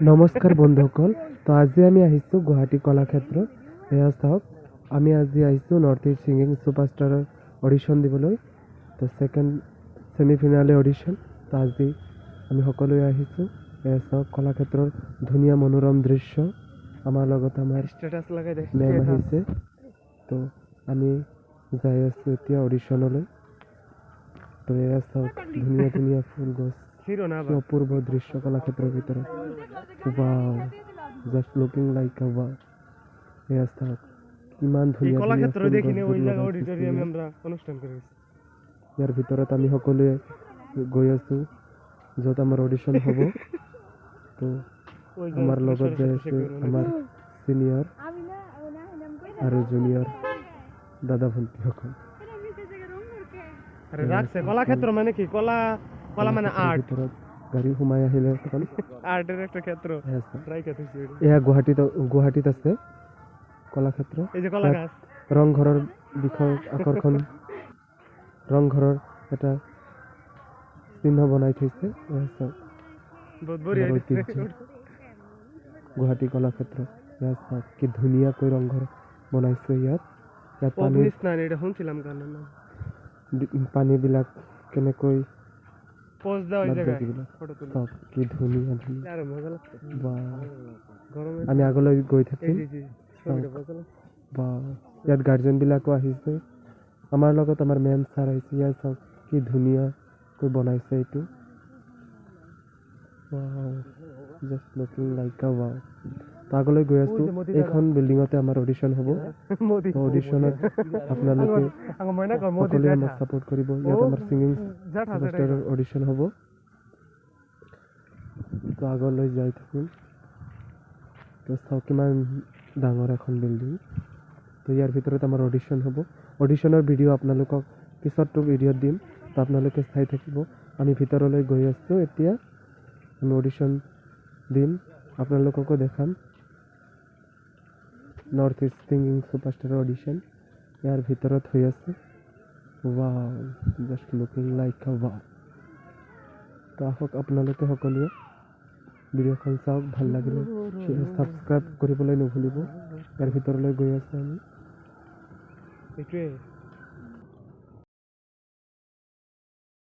নমস্কাৰ বন্ধুসকল তো আজি আমি আহিছোঁ গুৱাহাটী কলাক্ষেত্ৰ এয়া চাওক আমি আজি আহিছোঁ নৰ্থ ইষ্ট ছিংগিং ছুপাৰষ্টাৰৰ অডিশ্যন দিবলৈ তো ছেকেণ্ড ছেমিফাইনেল অডিশ্যন তো আজি আমি সকলোৱে আহিছোঁ এয়া চাওক কলাক্ষেত্ৰৰ ধুনীয়া মনোৰম দৃশ্য আমাৰ লগত আমাৰ ষ্টেটাছ লগাই মেম আহিছে তো আমি যাই আছোঁ এতিয়া অডিশ্যনলৈ তো এয়া চাওক ধুনীয়া ধুনীয়া ফুল গছ অপূৰ্ব দৃশ্য কলাক্ষেত্ৰৰ ভিতৰত Wow, just looking like a wow. Yes, sir. কিমান ধুনীয়া কলাক্ষেত্ৰ দেখিনে ওই জায়গা অডিটৰিয়ামে আমৰা অনুষ্ঠান কৰিছো ইয়াৰ ভিতৰত আমি সকলোৱে গৈ আছো যত আমাৰ অডিশ্যন হ'ব তো আমাৰ লগত যে আছে আমাৰ সিনিয়ৰ আৰু জুনিয়ৰ দাদা ভণ্টি সকল আৰে ৰাখছে কলাক্ষেত্ৰ মানে কি কলা মানে আৰ্ট গাড়ী সোমাই আহিলে তখন আৰ্টেৰ একটা ক্ষেত্ৰ ট্ৰাই কৰিছে এয়া গুৱাহাটীত আছে কলাক্ষেত্ৰ এই যে কলাগাছ ৰংঘৰৰ বিষয় আকৰ্ষণ ৰংঘৰৰ এটা চিহ্ন বনাই থৈছে বহুত বঢ়িয়া গুৱাহাটী কলাক্ষেত্ৰ কি ধুনীয়াকৈ ৰংঘৰ বনাইছে ইয়াত পানীবিলাক কেনেকৈ পোজ দাও এই জায়গায় ফটো তুলি সব কি ধুনীয়া ধুনীয়া আরে মজা লাগছে বাহ গরমে আমি আগলৈ গৈ থাকিম বাহ ইয়াত গাৰ্জেন বিলাকো আহিছে আমাৰ লগত আমাৰ মেম ছাৰ আহিছে ইয়াত সব কি ধুনীয়াকৈ বনাইছে এইটো wow just looking like a wow আগলৈ গৈ আছো এখন বিল্ডিংতে আমাৰ অডিশ্যন হ'ব অডিশ্যনত আপোনালোকে সকলোৱে আমাক সাপোৰ্ট কৰিব ইয়াত আমাৰ সিঙ্গিং মাষ্টাৰৰ অডিশ্যন হ'ব তো আগলৈ যাই থাকিম তো চাওক কিমান ডাঙৰ এখন বিল্ডিং তো ইয়াৰ ভিতৰত আমাৰ অডিশ্যন হ'ব অডিশ্যনৰ ভিডিঅ' আপোনালোকক পিছতো ভিডিঅ'ত দিম তো আপোনালোকে চাই থাকিব আমি ভিতৰলৈ গৈ আছো এতিয়া আমি অডিশ্যন দিম আপোনালোককো দেখাম north east singing superstar audition ইয়াৰ ভিতৰত হৈ আছে wow just looking like a wow তো আহক আপোনালোকে সকলোৱে ভিডিঅ'খন চাওক ভাল লাগিলে সাবস্ক্ৰাইব কৰিবলৈ নুভুলিব ইয়াৰ ভিতৰলৈ গৈ আছো আমি এইটোৱে